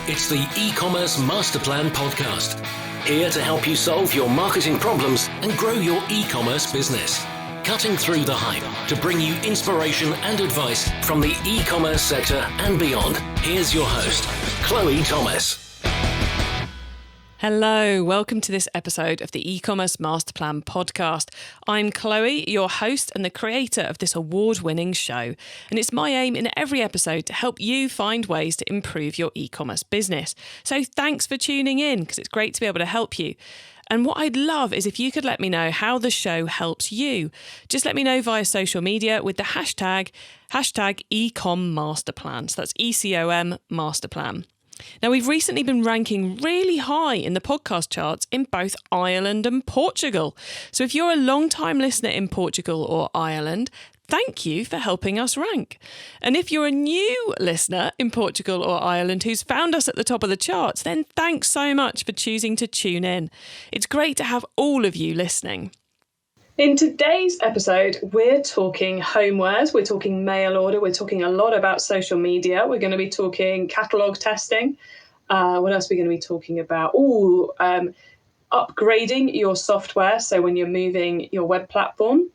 It's the eCommerce Master Plan podcast. Here to help you solve your marketing problems and grow your e-commerce business. Cutting through the hype to bring you inspiration and advice from the e-commerce sector and beyond. Here's your host, Chloe Thomas. Hello, welcome to this episode of the e-commerce Master Plan podcast. I'm Chloe, your host and the creator of this award-winning show. And it's my aim in every episode to help you find ways to improve your e-commerce business. So thanks for tuning in, because it's great to be able to help you. And what I'd love is if you could let me know how the show helps you. Just let me know via social media with the hashtag #eComMasterPlan. So that's ECOM Masterplan. Now, we've recently been ranking really high in the podcast charts in both Ireland and Portugal. So if you're a long-time listener in Portugal or Ireland, thank you for helping us rank. And if you're a new listener in Portugal or Ireland who's found us at the top of the charts, then thanks so much for choosing to tune in. It's great to have all of you listening. In today's episode, we're talking homewares, we're talking mail order, we're talking a lot about social media, we're going to be talking catalogue testing. What else are we going to be talking about? Upgrading your software. So when you're moving your web platform,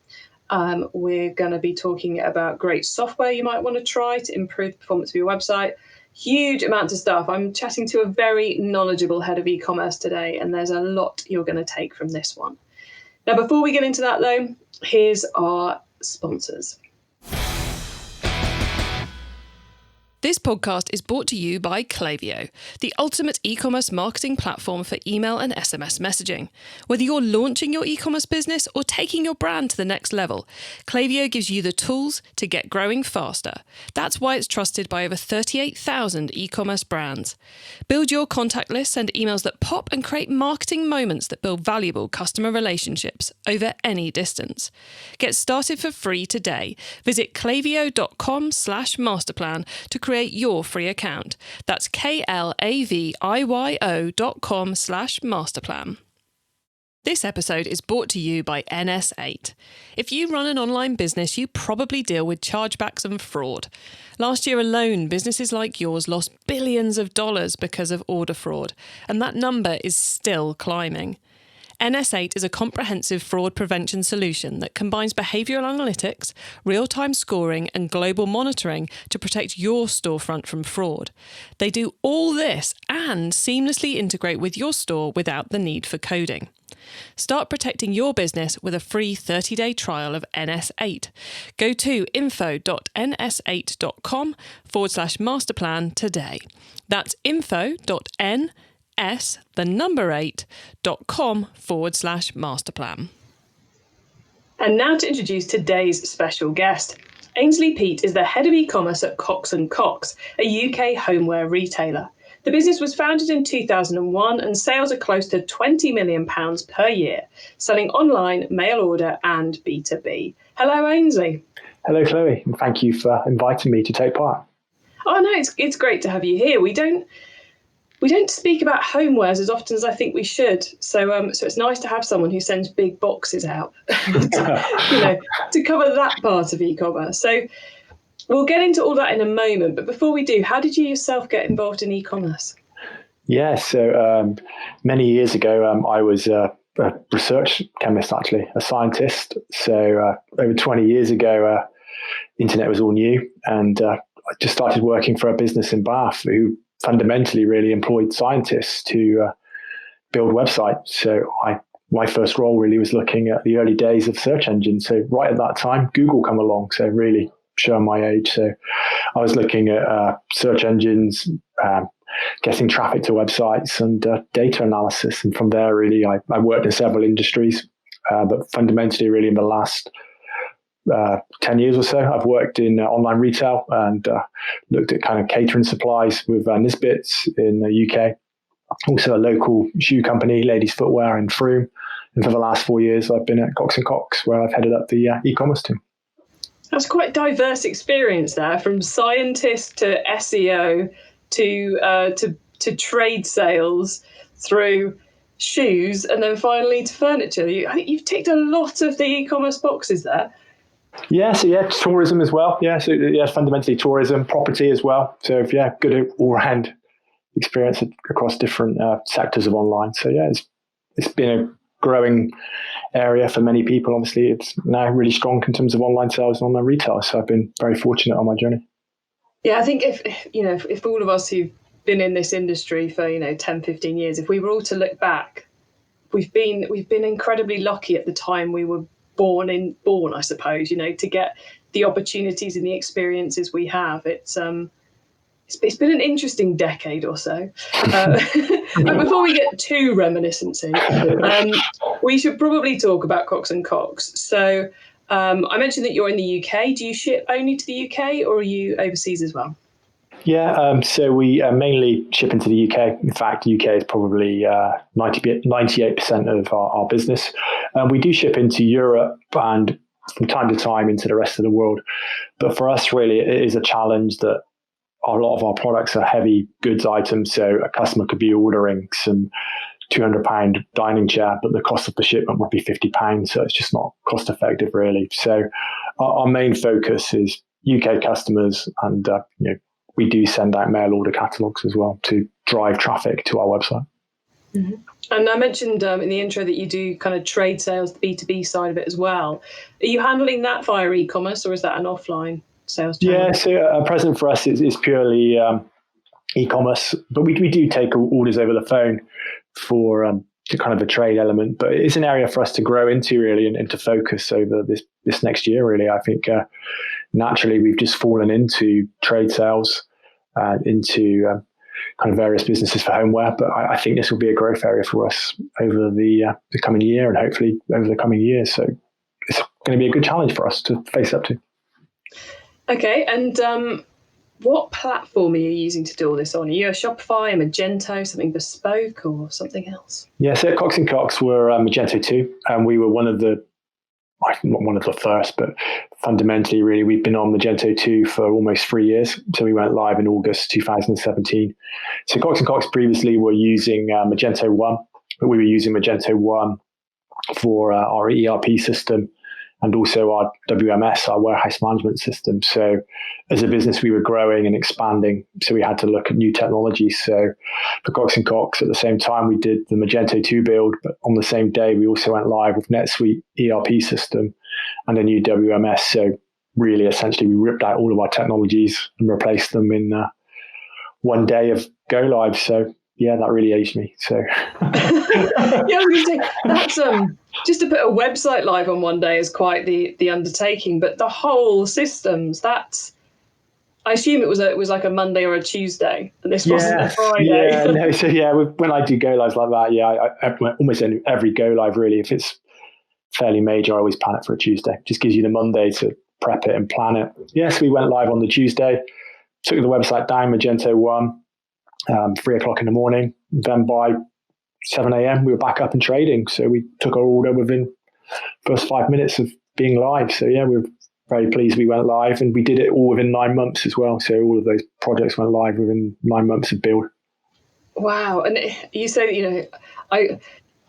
we're going to be talking about great software you might want to try to improve the performance of your website. Huge amounts of stuff. I'm chatting to a very knowledgeable head of e-commerce today, and there's a lot you're going to take from this one. Now, before we get into that, though, here's our sponsors. This podcast is brought to you by Klaviyo, the ultimate e-commerce marketing platform for email and SMS messaging. Whether you're launching your e-commerce business or taking your brand to the next level, Klaviyo gives you the tools to get growing faster. That's why it's trusted by over 38,000 e-commerce brands. Build your contact list, send emails that pop, and create marketing moments that build valuable customer relationships over any distance. Get started for free today. Visit klaviyo.com/masterplan to create your free account. That's klaviyo.com/masterplan. This episode is brought to you by NS8. If you run an online business, you probably deal with chargebacks and fraud. Last year alone, businesses like yours lost billions of dollars because of order fraud, and that number is still climbing. NS8 is a comprehensive fraud prevention solution that combines behavioural analytics, real-time scoring and global monitoring to protect your storefront from fraud. They do all this and seamlessly integrate with your store without the need for coding. Start protecting your business with a free 30-day trial of NS8. Go to info.ns8.com/masterplan today. That's info.ns8.com/masterplan. And now to introduce today's special guest. Aynsley Peet is the head of e-commerce at Cox and Cox, a UK homeware retailer. The business was founded in 2001 and sales are close to £20 million per year, selling online, mail order and B2B. Hello, Aynsley. Hello, Chloe, and thank you for inviting me to take part. Oh, no, it's great to have you here. We don't speak about homewares as often as I think we should. So it's nice to have someone who sends big boxes out, to cover that part of e-commerce. So we'll get into all that in a moment. But before we do, how did you yourself get involved in e-commerce? Yeah, so many years ago, I was a research chemist, actually, a scientist. So over 20 years ago, internet was all new. And I just started working for a business in Bath who fundamentally really employed scientists to build websites. So my first role really was looking at the early days of search engines. So right at that time, Google come along. So really showing my age. So I was looking at search engines, getting traffic to websites and data analysis. And from there, really, I worked in several industries, but fundamentally really in the last 10 years or so, I've worked in online retail and looked at kind of catering supplies with Nisbets in the UK. Also a local shoe company, ladies footwear in Frome. And for the last 4 years, I've been at Cox and Cox, where I've headed up the e-commerce team. That's quite diverse experience there, from scientist to SEO to trade sales through shoes and then finally to furniture. I think you've ticked a lot of the e-commerce boxes there. Yeah, so tourism as well. Yeah, so fundamentally tourism, property as well. So good all round experience across different sectors of online. So yeah, it's been a growing area for many people. Obviously, it's now really strong in terms of online sales and online retail. So I've been very fortunate on my journey. Yeah, I think if all of us who've been in this industry for 10, 15 years, if we were all to look back, we've been incredibly lucky at the time we were born, I suppose, to get the opportunities and the experiences we have. It's been an interesting decade or so. But before we get too reminiscency, we should probably talk about Cox and Cox. So I mentioned that you're in the UK. Do you ship only to the UK, or are you overseas as well? Yeah, so we mainly ship into the UK. In fact, the UK is probably 98% of our business. We do ship into Europe and from time to time into the rest of the world. But for us, really, it is a challenge that a lot of our products are heavy goods items. So a customer could be ordering some £200 dining chair, but the cost of the shipment would be £50. So it's just not cost effective, really. So our main focus is UK customers, and we do send out mail order catalogues as well to drive traffic to our website. Mm-hmm. And I mentioned in the intro that you do kind of trade sales, the B2B side of it as well. Are you handling that via e-commerce, or is that an offline sales channel? Yeah, so at present for us is purely e-commerce, but we do take orders over the phone for kind of a trade element. But it's an area for us to grow into, really, and to focus over this next year, really. I think naturally we've just fallen into trade sales, into kind of various businesses for homeware. But I think this will be a growth area for us over the coming year, and hopefully over the coming years. So it's going to be a good challenge for us to face up to. Okay, and what platform are you using to do all this on? Are you a Shopify, a Magento, something bespoke, or something else? Yeah, so at Cox and Cox, we're Magento 2, and we were not one of the first, but fundamentally, really, we've been on Magento 2 for almost 3 years. So we went live in August 2017. So Cox and Cox previously were using Magento 1, but we were using Magento 1 for our ERP system and also our WMS, our warehouse management system. So as a business, we were growing and expanding. So we had to look at new technologies. So for Cox and Cox, at the same time, we did the Magento 2 build, but on the same day, we also went live with NetSuite ERP system and a new WMS. So really, essentially, we ripped out all of our technologies and replaced them in one day of go live. So yeah, that really aged me. So yeah, I was going to say, that's just to put a website live on one day is quite the undertaking, but the whole systems, that's, I assume it was like a Monday or a Tuesday, and this wasn't a Friday. Yeah, no, so yeah, when I do go lives like that, I almost every go live, really, if it's fairly major, I always plan it for a Tuesday. Just gives you the Monday to prep it and plan it. Yes, we went live on the Tuesday, took the website down, Magento 1, 3:00 in the morning. Then by 7 a.m. we were back up and trading. So we took our order within first 5 minutes of being live. So yeah, we're very pleased we went live, and we did it all within 9 months as well. So all of those projects went live within 9 months of build. Wow. And you say, I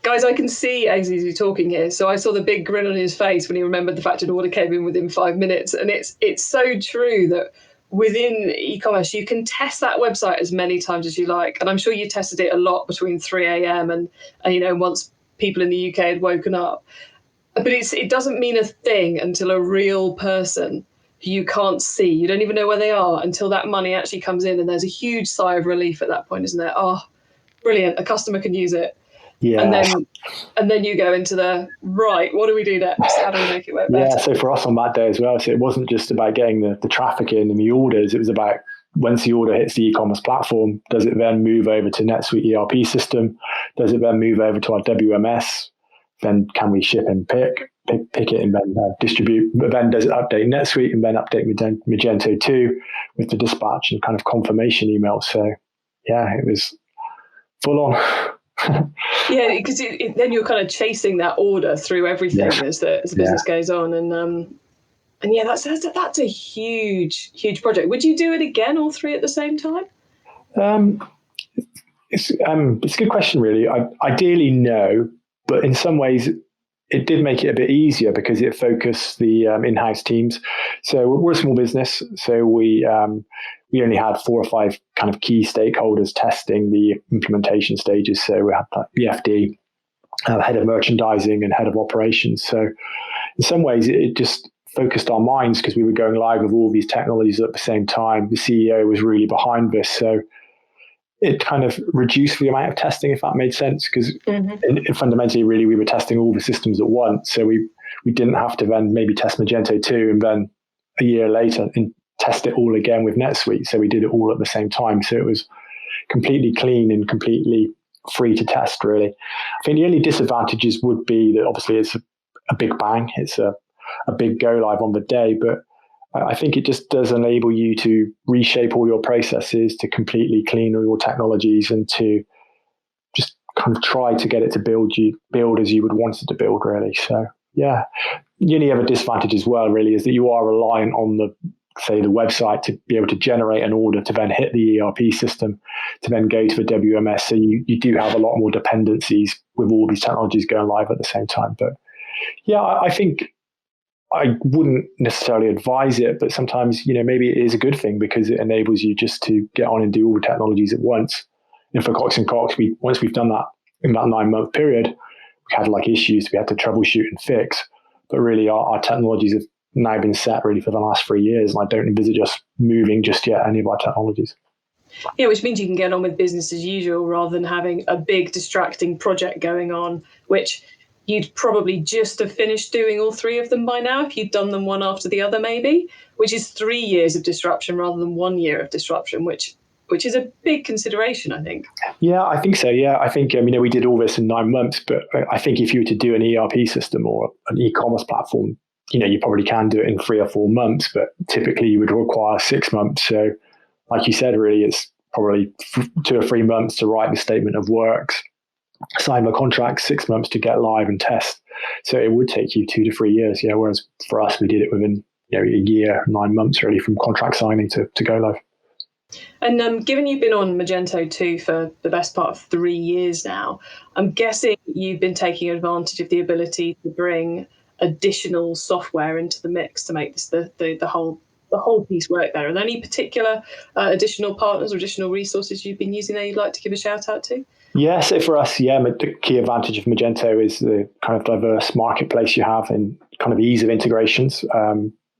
can see Aynsley as you're talking here. So I saw the big grin on his face when he remembered the fact an order came in within 5 minutes. And it's so true that within e-commerce, you can test that website as many times as you like. And I'm sure you tested it a lot between 3 a.m. and once people in the UK had woken up. But it doesn't mean a thing until a real person who you can't see, you don't even know where they are, until that money actually comes in. And there's a huge sigh of relief at that point, isn't there? Oh, brilliant, a customer can use it. Yeah. And then you go into right, what do we do next? How do we make it work better? Yeah, so for us on that day as well, so it wasn't just about getting the traffic in and the orders. It was about, once the order hits the e-commerce platform, does it then move over to NetSuite ERP system? Does it then move over to our WMS? Then can we ship and pick it and then distribute? But then does it update NetSuite and then update Magento 2 with the dispatch and kind of confirmation email? So yeah, it was full on. Yeah, because then you're kind of chasing that order through everything as the business goes on, and yeah, that's a huge project. Would you do it again, all three at the same time? It's a good question, really. Ideally, no, but in some ways, it did make it a bit easier because it focused the in-house teams. So we're a small business, so we we only had 4 or 5 kind of key stakeholders testing the implementation stages. So we had like the FD, head of merchandising and head of operations. So in some ways, it just focused our minds because we were going live with all these technologies at the same time. The CEO was really behind this. So it kind of reduced the amount of testing, if that made sense, because fundamentally, really, we were testing all the systems at once. So we didn't have to then maybe test Magento 2 and then a year later and test it all again with NetSuite. So we did it all at the same time. So it was completely clean and completely free to test, really. I think the only disadvantages would be that obviously it's a big bang. It's a big go live on the day, but I think it just does enable you to reshape all your processes, to completely clean all your technologies, and to just kind of try to get it to build as you would want it to build, really. So yeah, the only other disadvantage as well, really, is that you are reliant on the website to be able to generate an order to then hit the ERP system to then go to the WMS. So you do have a lot more dependencies with all these technologies going live at the same time. But yeah, I think I wouldn't necessarily advise it, but sometimes, maybe it is a good thing because it enables you just to get on and do all the technologies at once. And for Cox and Cox, once we've done that in that 9-month period, we had like issues we had to troubleshoot and fix. But really, our technologies have now been set really for the last 3 years, and I don't envisage us moving just yet any of our technologies. Yeah, which means you can get on with business as usual rather than having a big distracting project going on, which you'd probably just have finished doing all 3 of them by now if you'd done them one after the other, maybe, which is 3 years of disruption rather than 1 year of disruption, which is a big consideration, I think. Yeah, I think so. Yeah, I think, we did all this in 9 months, but I think if you were to do an ERP system or an e-commerce platform, you probably can do it in 3 or 4 months, but typically you would require 6 months. So like you said, really, it's probably 2 or 3 months to write the statement of works, sign the contract, 6 months to get live and test. So it would take you 2 to 3 years. Whereas for us, we did it within a year, 9 months really from contract signing to go live. And given you've been on Magento 2 for the best part of 3 years now, I'm guessing you've been taking advantage of the ability to bring additional software into the mix to make this the whole piece work there. Are there any particular additional partners or additional resources you've been using there you'd like to give a shout out to? Yeah, so for us, the key advantage of Magento is the kind of diverse marketplace you have and kind of ease of integrations.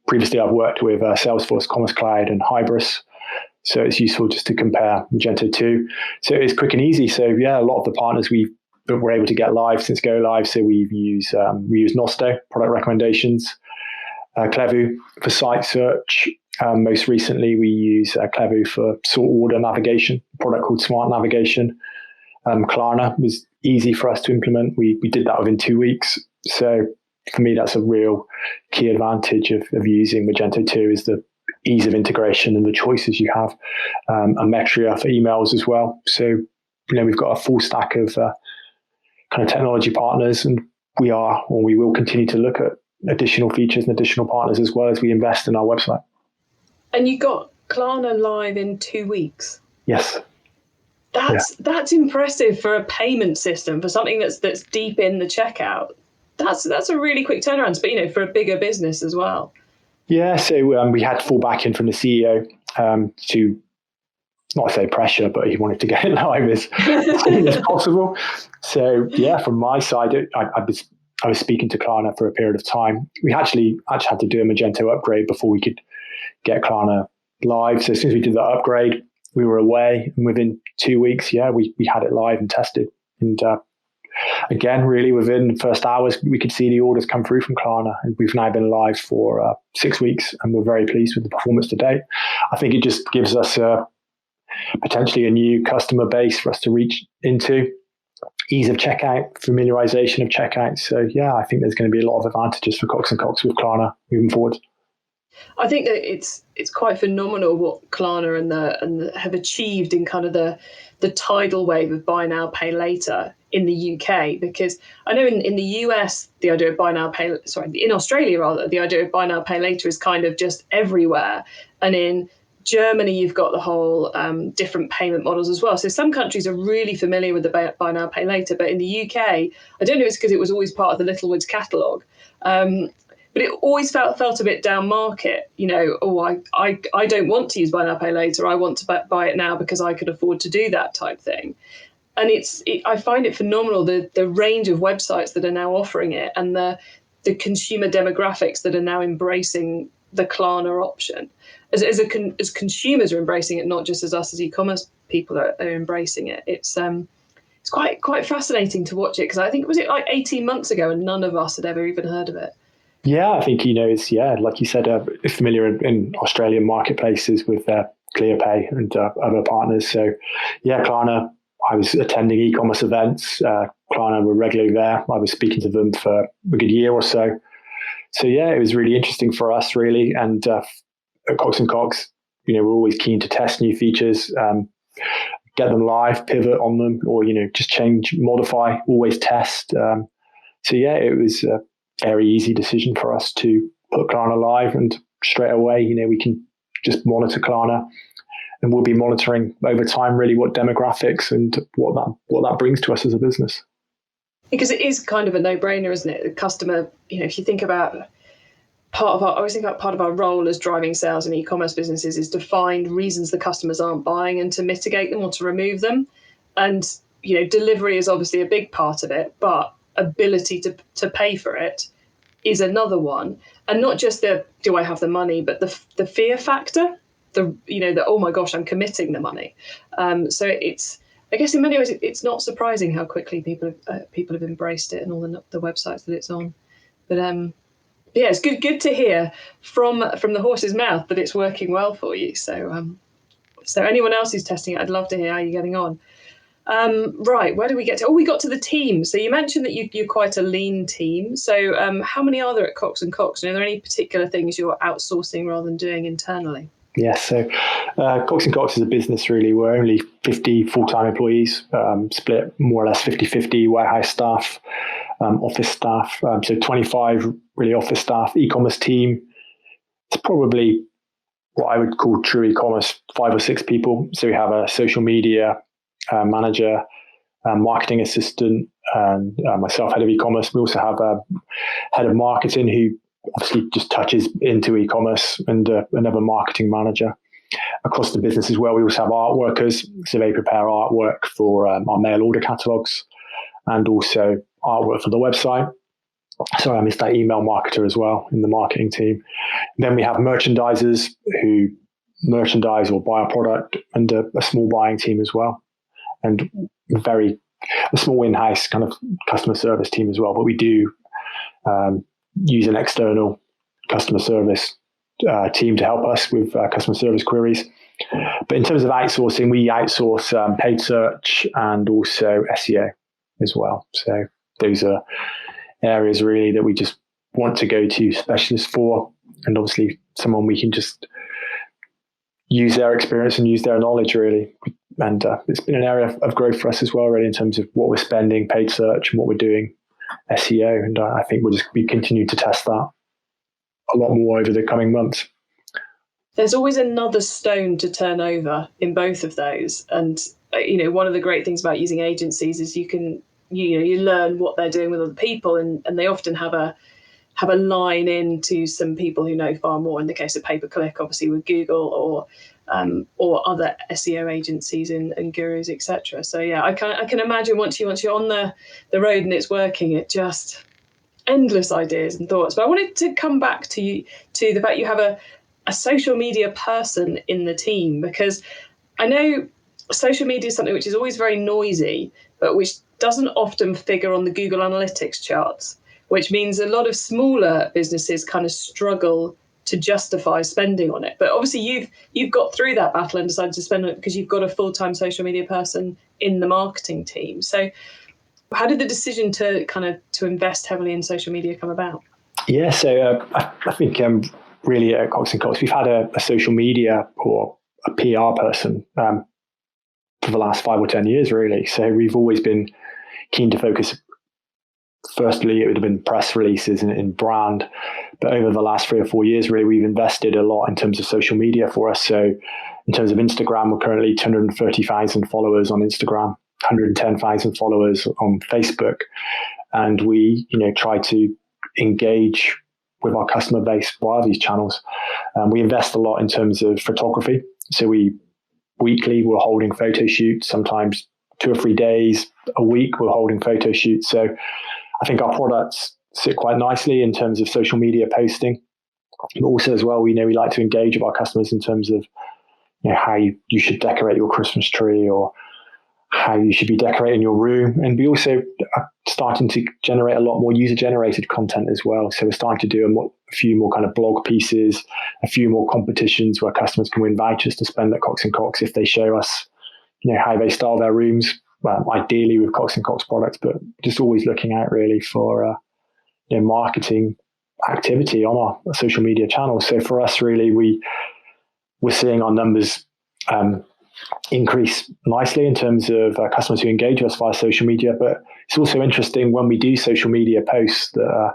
Previously, I've worked with Salesforce, Commerce Cloud, and Hybris. So it's useful just to compare Magento 2. So it's quick and easy. So yeah, a lot of the partners we were able to get live since go live. So we use Nosto, product recommendations, Clevu for site search. Most recently, we use Clevu for sort order navigation, a product called Smart Navigation. Klarna was easy for us to implement. We did that within 2 weeks. So for me, that's a real key advantage of using Magento 2 is the ease of integration and the choices you have. And Metria for emails as well. So, we've got a full stack of kind of technology partners, and we will continue to look at additional features and additional partners as well as we invest in our website. And you got Klarna live in 2 weeks? Yes. That's impressive for a payment system, for something that's deep in the checkout. That's a really quick turnaround, but for a bigger business as well. Yeah, so we had full backing from the CEO to not say pressure, but he wanted to get it live as soon as possible. So yeah, from my side, I was speaking to Klarna for a period of time. We actually had to do a Magento upgrade before we could get Klarna live. So as soon as we did that upgrade, we were away, and within 2 weeks, we had it live and tested. And again, really within the first hours, we could see the orders come through from Klarna, and we've now been live for 6 weeks, and we're very pleased with the performance to date. I think it just gives us potentially a new customer base for us to reach into, ease of checkout, familiarization of checkout. So yeah, I think there's going to be a lot of advantages for Cox and Cox with Klarna moving forward. I think that it's quite phenomenal what Klarna and have achieved in kind of the tidal wave of buy now, pay later in the UK, because I know in the US, the idea of in Australia rather, the idea of buy now, pay later is kind of just everywhere. And in Germany, you've got the whole different payment models as well. So some countries are really familiar with the buy now, pay later. But in the UK, I don't know if it's because it was always part of the Littlewoods catalogue. but it always felt a bit down market. I don't want to use buy now, pay later. I want to buy it now because I could afford to do that type thing. And I find it phenomenal, the range of websites that are now offering it, and the consumer demographics that are now embracing the Klarna option. As consumers are embracing it, not just as us as e-commerce people are embracing it. It's quite fascinating to watch it, because I think, was it like 18 months ago and none of us had ever even heard of it? Yeah, I think, it's, like you said, familiar in Australian marketplaces with ClearPay and other partners. So, Klarna, I was attending e-commerce events. Klarna were regularly there. I was speaking to them for a good year or so. So, it was really interesting for us, really. And at Cox and Cox, we're always keen to test new features, get them live, pivot on them, or, just change, modify, always test. It was a very easy decision for us to put Klarna live, and straight away, we can just monitor Klarna, and we'll be monitoring over time really what demographics and what that brings to us as a business. Because it is kind of a no-brainer, isn't it? The customer, if you think about part of our role as driving sales in e-commerce businesses is to find reasons the customers aren't buying and to mitigate them or to remove them. And, delivery is obviously a big part of it, but ability to pay for it is another one. And not just the, do I have the money, but the fear factor, the oh my gosh, I'm committing the money. So it's, I guess in many ways, it's not surprising how quickly people have embraced it and all the websites that it's on. But it's good to hear from the horse's mouth that it's working well for you. So anyone else who's testing it, I'd love to hear how you're getting on. Right, where do we get to? We got to the team. So you mentioned that you're quite a lean team. So how many are there at Cox and Cox? And are there any particular things you're outsourcing rather than doing internally? Yes, so Cox and Cox is a business, really. We're only 50 full-time employees, split more or less 50-50, warehouse staff, office staff. So 25 really office staff. E-commerce team, it's probably what I would call true e-commerce, 5 or 6 people. So we have a social media manager, marketing assistant, and myself, head of e-commerce. We also have a head of marketing who obviously just touches into e-commerce, and another marketing manager. Across the business as well, we also have art workers, so they prepare artwork for our mail order catalogs, and also artwork for the website. Sorry, I missed that email marketer as well in the marketing team. Then we have merchandisers who merchandise or buy a product, and a small buying team as well, and a small in-house kind of customer service team as well. But we do use an external customer service team to help us with customer service queries. But in terms of outsourcing, we outsource paid search and also SEO as well. So those are areas really that we just want to go to specialists for, and obviously someone we can just use their experience and use their knowledge really. And it's been an area of growth for us as well, really, in terms of what we're spending, paid search, and what we're doing SEO. And I think we'll just be continuing to test that a lot more over the coming months. There's always another stone to turn over in both of those. And, one of the great things about using agencies is you can, you learn what they're doing with other people, and they often have a line into some people who know far more. In the case of pay-per-click, obviously with Google or other SEO agencies and gurus, etc. So I can imagine once you're on the road and it's working, it just endless ideas and thoughts. But I wanted to come back to the fact you have a social media person in the team, because I know social media is something which is always very noisy, but which doesn't often figure on the Google Analytics charts, which means a lot of smaller businesses kind of struggle to justify spending on it. But obviously you've got through that battle and decided to spend on it because you've got a full-time social media person in the marketing team. So how did the decision to invest heavily in social media come about? Yeah, so I think really at Cox and Cox, we've had a social media or a PR person for the last 5 or 10 years, really. So we've always been keen to focus. Firstly, it would have been press releases and brand. But over the last 3 or 4 years, really, we've invested a lot in terms of social media for us. So in terms of Instagram, we're currently 230,000 followers on Instagram, 110,000 followers on Facebook. And we, try to engage with our customer base via these channels. We invest a lot in terms of photography. So weekly we're holding photo shoots, sometimes 2 or 3 days a week we're holding photo shoots. So I think our products sit quite nicely in terms of social media posting. But also as well, we like to engage with our customers in terms of how you should decorate your Christmas tree, or how you should be decorating your room. And we also are starting to generate a lot more user-generated content as well. So we're starting to do a few more kind of blog pieces, a few more competitions where customers can win vouchers to spend at Cox and Cox if they show us how they style their rooms, ideally with Cox and Cox products, but just always looking out really for marketing activity on our social media channels. So for us, really, we're seeing our numbers increase nicely in terms of customers who engage with us via social media. But it's also interesting when we do social media posts that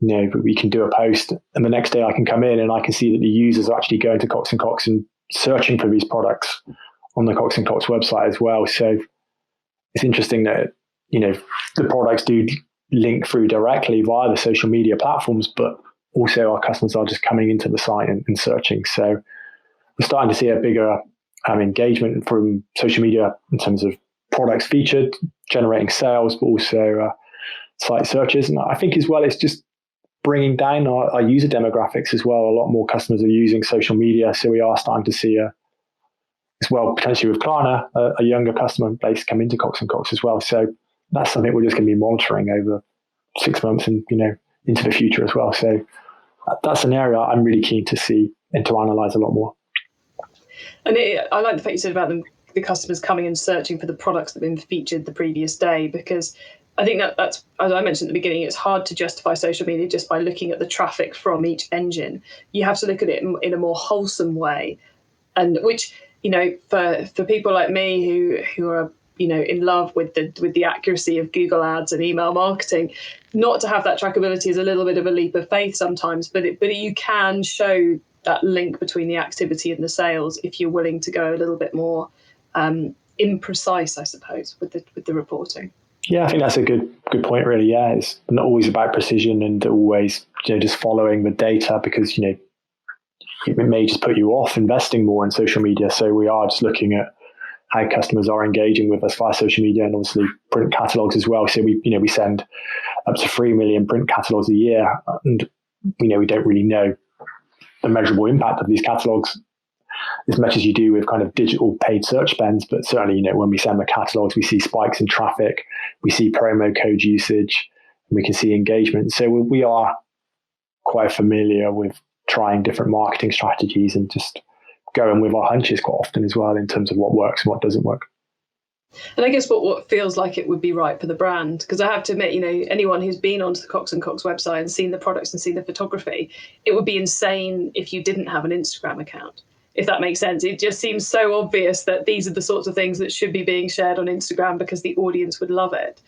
we can do a post, and the next day I can come in and I can see that the users are actually going to Cox and Cox and searching for these products on the Cox and Cox website as well. So it's interesting that the products do link through directly via the social media platforms, but also our customers are just coming into the site and searching. So we're starting to see a bigger engagement from social media in terms of products featured, generating sales, but also site searches. And I think as well, it's just bringing down our user demographics as well. A lot more customers are using social media. So we are starting to see as well, potentially with Klarna, a younger customer base come into Cox and Cox as well. So that's something we're just going to be monitoring over 6 months and into the future as well. So that's an area I'm really keen to see and to analyze a lot more. And I like the fact you said about the customers coming and searching for the products that have been featured the previous day, because I think that's, as I mentioned at the beginning, it's hard to justify social media just by looking at the traffic from each engine. You have to look at it in a more wholesome way, and which for people like me who are in love with the accuracy of Google ads and email marketing, not to have that trackability is a little bit of a leap of faith sometimes, but you can show that link between the activity and the sales if you're willing to go a little bit more imprecise, I suppose, with the reporting. Yeah, I think that's a good point, really. Yeah, it's not always about precision and always just following the data, because it may just put you off investing more in social media. So we are just looking at how customers are engaging with us via social media, and obviously print catalogs as well. So we send up to 3 million print catalogs a year, and we don't really know the measurable impact of these catalogs as much as you do with kind of digital paid search spends. But certainly, when we send the catalogs, we see spikes in traffic, we see promo code usage, and we can see engagement. So we are quite familiar with trying different marketing strategies and just going with our hunches quite often as well in terms of what works and what doesn't work. And I guess what feels like it would be right for the brand, because I have to admit, anyone who's been onto the Cox and Cox website and seen the products and seen the photography, it would be insane if you didn't have an Instagram account, if that makes sense. It just seems so obvious that these are the sorts of things that should be being shared on Instagram because the audience would love it.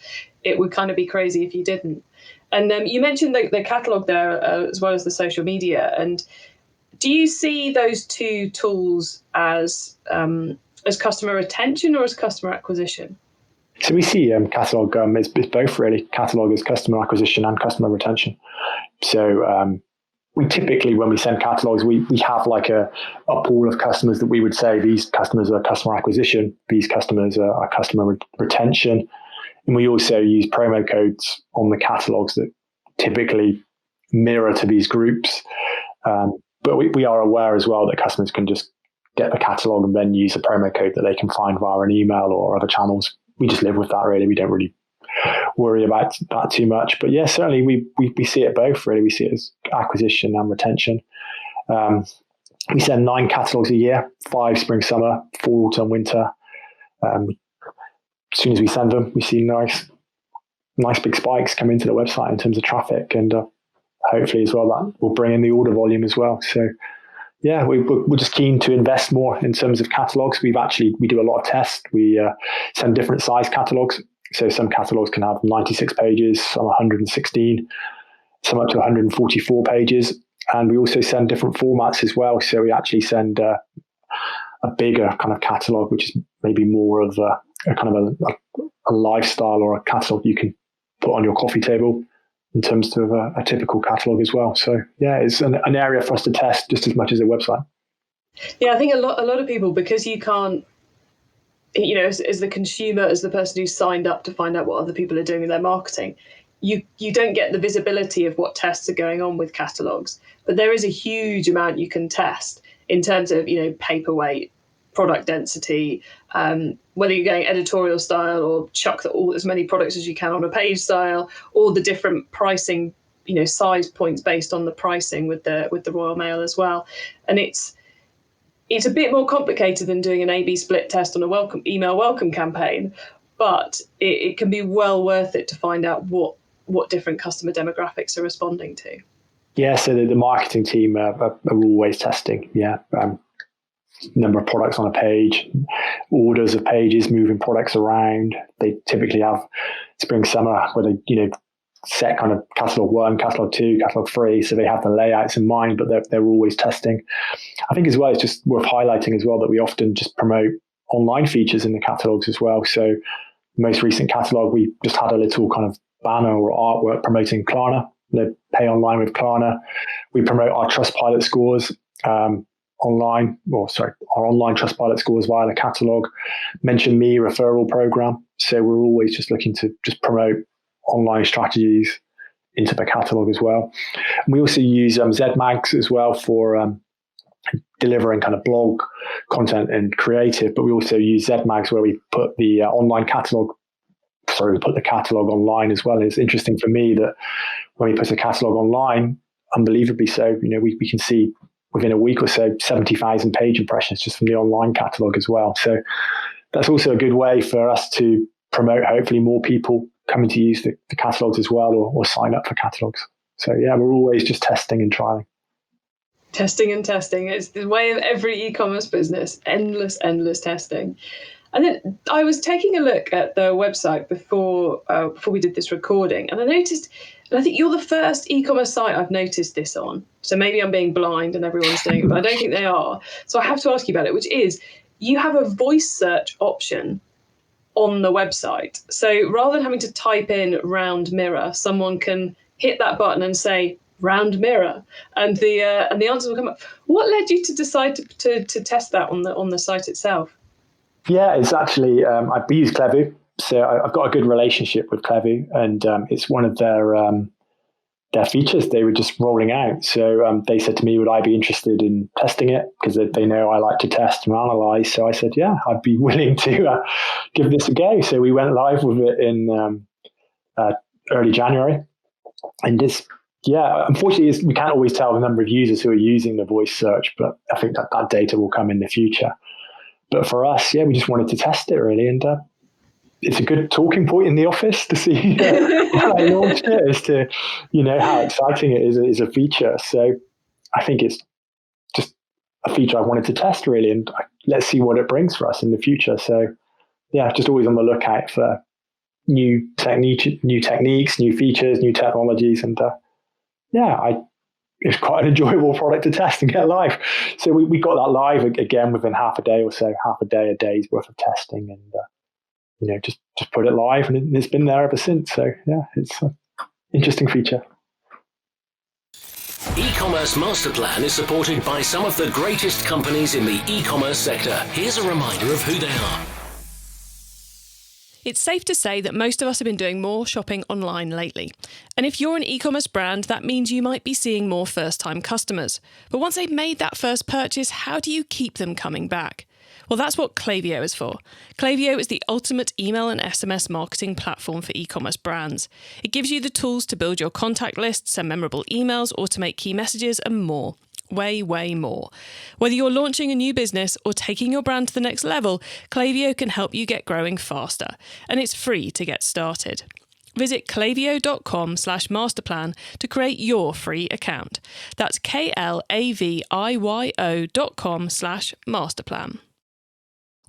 It would kind of be crazy if you didn't. And you mentioned the catalogue there as well as the social media. And do you see those two tools as customer retention or as customer acquisition? So we see catalogue, it's both really. Catalogue is customer acquisition and customer retention. So we typically, when we send catalogues, we have like a pool of customers that we would say these customers are customer acquisition, these customers are customer retention. And we also use promo codes on the catalogues that typically mirror to these groups. But we are aware as well that customers can just get the catalogue and then use a promo code that they can find via an email or other channels. We just live with that, really. We don't really worry about that too much. But yeah, certainly we see it both, really. We see it as acquisition and retention. We send 9 catalogues a year, 5 spring, summer, fall, autumn, winter. As soon as we send them, we see nice big spikes come into the website in terms of traffic, and hopefully as well that will bring in the order volume as well. So yeah, we're just keen to invest more in terms of catalogues. We do a lot of tests. We send different size catalogues. So some catalogues can have 96 pages, some 116, some up to 144 pages. And we also send different formats as well. So we actually send a bigger kind of catalogue, which is maybe more of a kind of a lifestyle or a catalogue you can put on your coffee table. in terms of a typical catalogue as well. So yeah, it's an area for us to test just as much as a website. Yeah, I think a lot of people, because you can't, as the consumer, as the person who's signed up to find out what other people are doing with their marketing, you don't get the visibility of what tests are going on with catalogues. But there is a huge amount you can test in terms of, paperweight, product density, whether you're going editorial style or chuck as many products as you can on a page style, or the different pricing, size points based on the pricing with the Royal Mail as well. And it's a bit more complicated than doing an A/B split test on a email welcome campaign, but it can be well worth it to find out what different customer demographics are responding to. Yeah, so the marketing team are always testing. Yeah, number of products on a page, orders of pages, moving products around. They typically have spring, summer, where they set kind of catalog 1, catalog 2, catalog 3, so they have the layouts in mind, but they're always testing. I think as well, it's just worth highlighting as well that we often just promote online features in the catalogs as well. So most recent catalog, we just had a little kind of banner or artwork promoting Klarna, pay online with Klarna. We promote our Trustpilot scores online, our online Trustpilot scores via the catalog. Mention Me referral program. So we're always just looking to just promote online strategies into the catalog as well. And we also use ZMags as well for delivering kind of blog content and creative, but we also use ZMags where we put the we put the catalog online as well. And it's interesting for me that when we put a catalog online, unbelievably so, we can see within a week or so 70,000 page impressions just from the online catalog as well. So that's also a good way for us to promote hopefully more people coming to use the catalogs as well, or sign up for catalogs. So yeah, we're always just testing and trying. Testing and testing. It's the way of every e-commerce business. Endless testing. And then I was taking a look at the website before we did this recording, and I noticed, and I think you're the first e-commerce site I've noticed this on. So maybe I'm being blind and everyone's doing it, but I don't think they are. So I have to ask you about it, which is you have a voice search option on the website. So rather than having to type in round mirror, someone can hit that button and say round mirror, and the answers will come up. What led you to decide to test that on the site itself? Yeah, it's actually I use Clevu, so I've got a good relationship with Clevu, and it's one of their features they were just rolling out. So they said to me, would I be interested in testing it? Because they know I like to test and analyze. So I said, yeah, I'd be willing to give this a go. So we went live with it in early January. And unfortunately, we can't always tell the number of users who are using the voice search, but I think that data will come in the future. But for us, we just wanted to test it really. And it's a good talking point in the office to see when I launched it as to, how exciting it is as a feature. So I think it's just a feature I wanted to test really, and let's see what it brings for us in the future. So yeah, just always on the lookout for new techniques, new features, new technologies. And it's quite an enjoyable product to test and get live. So we got that live again within half a day or so, a day's worth of testing, and just put it live, and it's been there ever since. So yeah, it's an interesting feature. E-commerce Master Plan is supported by some of the greatest companies in the e-commerce sector. Here's a reminder of who they are. It's safe to say that most of us have been doing more shopping online lately. And if you're an e-commerce brand, that means you might be seeing more first-time customers. But once they've made that first purchase, how do you keep them coming back? Well, that's what Klaviyo is for. Klaviyo is the ultimate email and SMS marketing platform for e-commerce brands. It gives you the tools to build your contact list, send memorable emails, automate key messages, and more. Way more. Whether you're launching a new business or taking your brand to the next level, Klaviyo can help you get growing faster. And it's free to get started. Visit klaviyo.com/masterplan to create your free account. That's klaviyo.com/masterplan.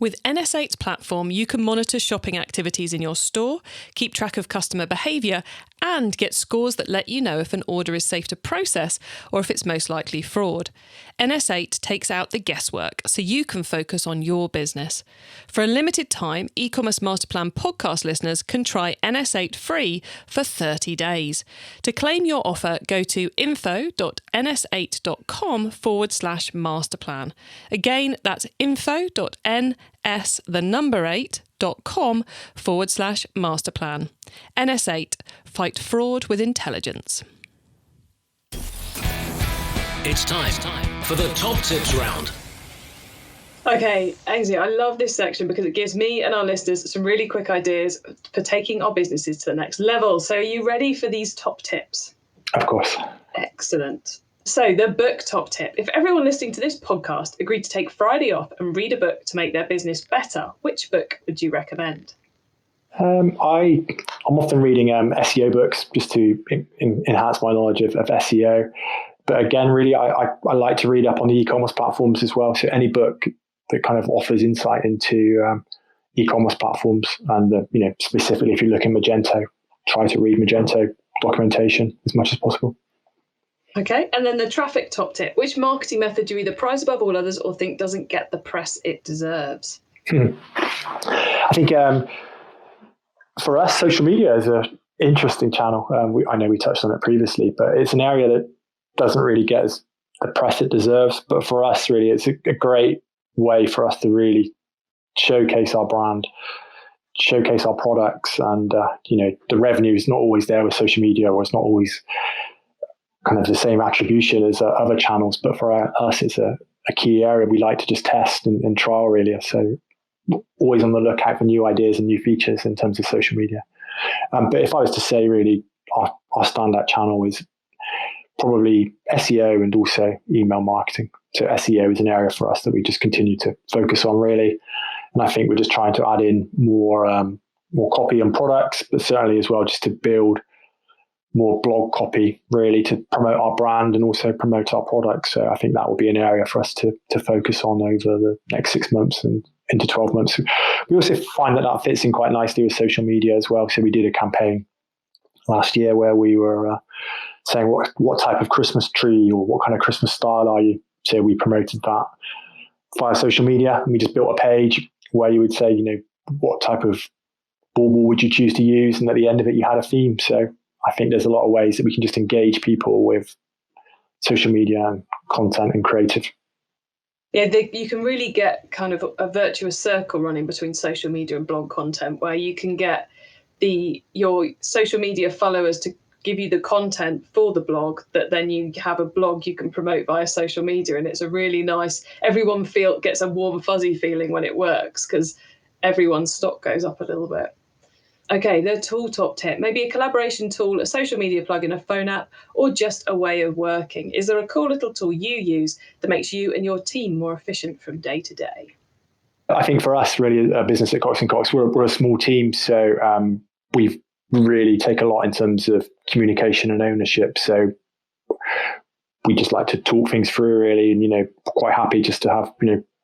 With NS8's platform, you can monitor shopping activities in your store, keep track of customer behaviour, and get scores that let you know if an order is safe to process or if it's most likely fraud. NS8 takes out the guesswork so you can focus on your business. For a limited time, eCommerce Masterplan podcast listeners can try NS8 free for 30 days. To claim your offer, go to info.ns8.com/masterplan. Again, that's info.ns8.com/masterplan. NS8, fight fraud with intelligence. It's time for the top tips round. Okay, Aynsley, I love this section because it gives me and our listeners some really quick ideas for taking our businesses to the next level. So are you ready for these top tips? Of course. Excellent. So the book top tip. If everyone listening to this podcast agreed to take Friday off and read a book to make their business better, which book would you recommend? I'm often reading SEO books just to enhance my knowledge of SEO. But again, really, I like to read up on the e-commerce platforms as well. So any book that kind of offers insight into e-commerce platforms, and specifically if you look at Magento, try to read Magento documentation as much as possible. Okay, and then the traffic top tip. Which marketing method do you either prize above all others or think doesn't get the press it deserves? I think for us, social media is an interesting channel. I know we touched on it previously, but it's an area that doesn't really get the press it deserves. But for us, really, it's a great way for us to really showcase our brand, showcase our products, and the revenue is not always there with social media, or it's not always kind of the same attribution as other channels. But for us, it's a key area we like to just test and trial, really. So always on the lookout for new ideas and new features in terms of social media. But if I was to say, really, our standout channel is probably SEO and also email marketing. So SEO is an area for us that we just continue to focus on, really. And I think we're just trying to add in more copy and products, but certainly as well just to build more blog copy, really, to promote our brand and also promote our products. So I think that will be an area for us to focus on over the next 6 months and into 12 months. We also find that fits in quite nicely with social media as well. So we did a campaign last year where we were saying what type of Christmas tree or what kind of Christmas style are you? So we promoted that via social media, and we just built a page where you would say, what type of bauble would you choose to use? And at the end of it, you had a theme. So I think there's a lot of ways that we can just engage people with social media and content and creative. Yeah, you can really get kind of a virtuous circle running between social media and blog content, where you can get your social media followers to give you the content for the blog, that then you have a blog you can promote via social media. And it's a really nice, everyone gets a warm, fuzzy feeling when it works, because everyone's stock goes up a little bit. Okay, the tool top tip. Maybe a collaboration tool, a social media plugin, a phone app, or just a way of working. Is there a cool little tool you use that makes you and your team more efficient from day to day? I think for us, really, a business at Cox and Cox, we're a small team. So we really take a lot in terms of communication and ownership. So we just like to talk things through, really, and, quite happy just to have,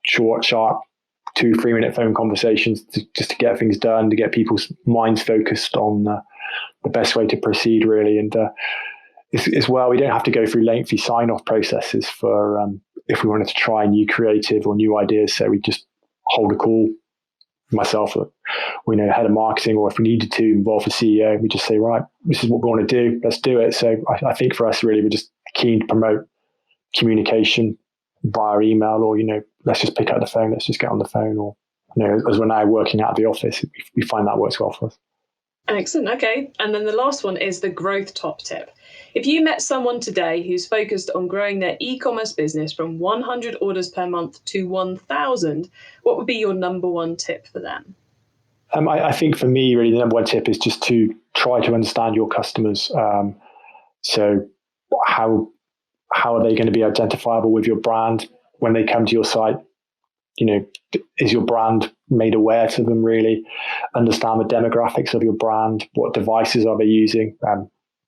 short, sharp 2-3 minute phone conversations just to get things done, to get people's minds focused on the best way to proceed, really. And as well, we don't have to go through lengthy sign-off processes for if we wanted to try new creative or new ideas. So we just hold a call, myself, head of marketing, or if we needed to involve the CEO, we just say, right, this is what we want to do, let's do it. So I think for us, really, we're just keen to promote communication via email, or let's just pick up the phone, let's just get on the phone, or as we're now working out of the office, we find that works well for us. Excellent. Okay, and then the last one is the growth top tip. If you met someone today who's focused on growing their e-commerce business from 100 orders per month to 1,000, what would be your number one tip for them? I think for me, really, the number one tip is just to try to understand your customers. So how are they going to be identifiable with your brand when they come to your site? Is your brand made aware to them, really? Understand the demographics of your brand. What devices are they using?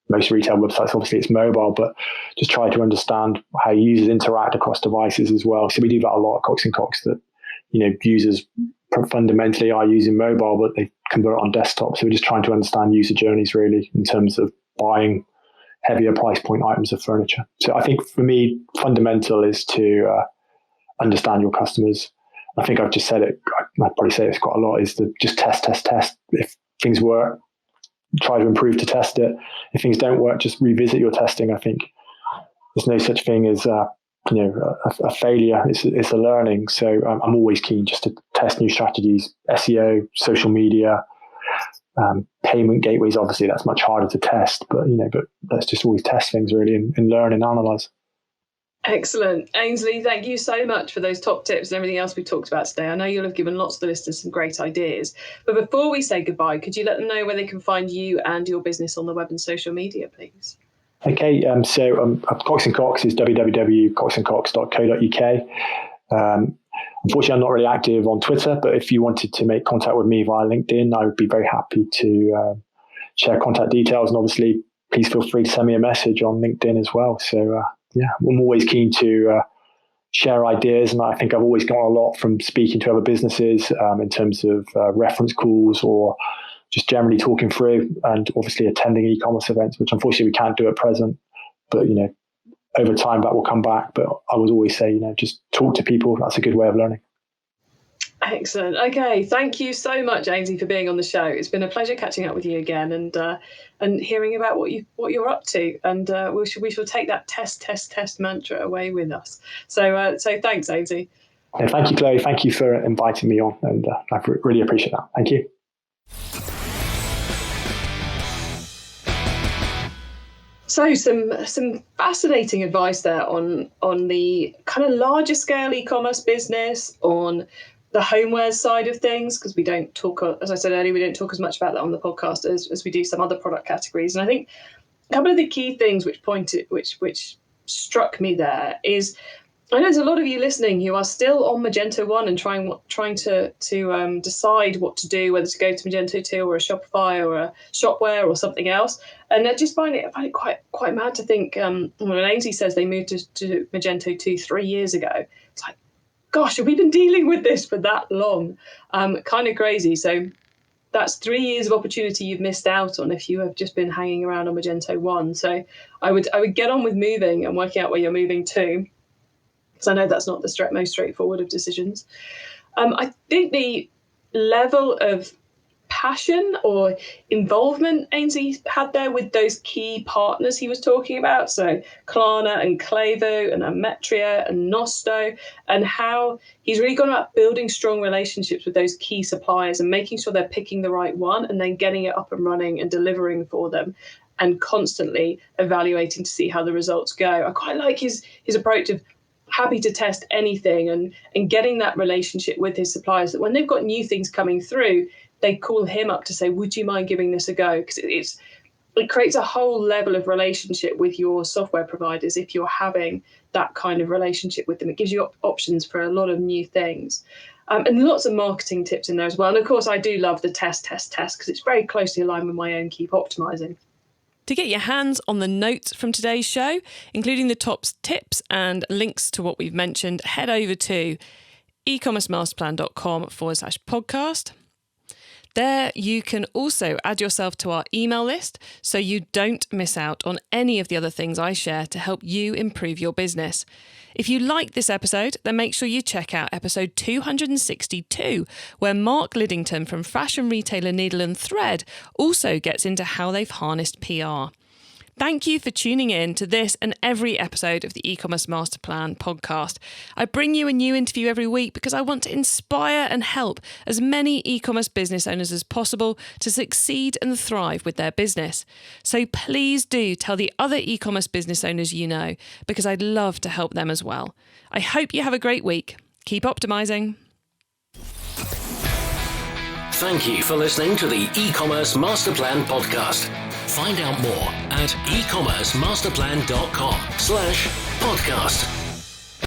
Most retail websites, obviously, it's mobile, but just try to understand how users interact across devices as well. So we do that a lot at Cox and Cox, that, users fundamentally are using mobile, but they convert on desktop. So we're just trying to understand user journeys, really, in terms of buying heavier price point items of furniture. So I think for me, fundamental is to understand your customers. I think I've just said it, I'd probably say this quite a lot, is to just test. If things work, try to improve to test it. If things don't work, just revisit your testing. I think there's no such thing as a failure. It's a learning. So I'm always keen just to test new strategies, SEO, social media, payment gateways. Obviously, that's much harder to test, but let's just always test things really and learn and analyze. Excellent. Aynsley, thank you so much for those top tips and everything else we talked about today. I know you'll have given lots of the listeners some great ideas. But before we say goodbye, could you let them know where they can find you and your business on the web and social media, please? Okay, so Cox and Cox is www.coxandcox.co.uk. Unfortunately, I'm not really active on Twitter, but if you wanted to make contact with me via LinkedIn, I would be very happy to share contact details. And obviously, please feel free to send me a message on LinkedIn as well. So, I'm always keen to share ideas. And I think I've always gotten a lot from speaking to other businesses in terms of reference calls or just generally talking through, and obviously attending e-commerce events, which unfortunately we can't do at present. But, over time that will come back. But I would always say, just talk to people. That's a good way of learning. Excellent. Okay, thank you so much, Aynsley, for being on the show. It's been a pleasure catching up with you again and hearing about what you're up to. And we shall take that test mantra away with us. So thanks, Aynsley. Yeah, thank you, Chloe. Thank you for inviting me on, and I really appreciate that. Thank you. So some fascinating advice there on the kind of larger scale e-commerce business, on the homeware side of things, because we don't talk, as I said earlier, we don't talk as much about that on the podcast as we do some other product categories. And I think a couple of the key things which struck me there is, I know there's a lot of you listening who are still on Magento 1 and trying to decide what to do, whether to go to Magento 2 or a Shopify or a Shopware or something else. And I just find it quite mad to think, when Aynsley says they moved to Magento 2 3 years ago, it's like, gosh, have we been dealing with this for that long? Kind of crazy. So that's 3 years of opportunity you've missed out on if you have just been hanging around on Magento 1. So I would get on with moving and working out where you're moving to, because I know that's not the most straightforward of decisions. I think the level of passion or involvement Aynsley had there with those key partners he was talking about, so Klarna and Clavo and Ametria and Nosto, and how he's really gone about building strong relationships with those key suppliers and making sure they're picking the right one and then getting it up and running and delivering for them and constantly evaluating to see how the results go. I quite like his approach of happy to test anything and getting that relationship with his suppliers, that when they've got new things coming through, they call him up to say, would you mind giving this a go? Because it creates a whole level of relationship with your software providers if you're having that kind of relationship with them. It gives you options for a lot of new things. And lots of marketing tips in there as well. And of course, I do love the test, because it's very closely aligned with my own Keep Optimizing. To get your hands on the notes from today's show, including the top tips and links to what we've mentioned, head over to ecommercemasterplan.com/podcast. There you can also add yourself to our email list so you don't miss out on any of the other things I share to help you improve your business. If you like this episode, then make sure you check out episode 262, where Mark Liddington from fashion retailer Needle & Thread also gets into how they've harnessed PR. Thank you for tuning in to this and every episode of the E-commerce Master Plan podcast. I bring you a new interview every week because I want to inspire and help as many e-commerce business owners as possible to succeed and thrive with their business. So please do tell the other e-commerce business owners you know, because I'd love to help them as well. I hope you have a great week. Keep optimizing. Thank you for listening to the E-commerce Master Plan podcast. Find out more at ecommercemasterplan.com/podcast.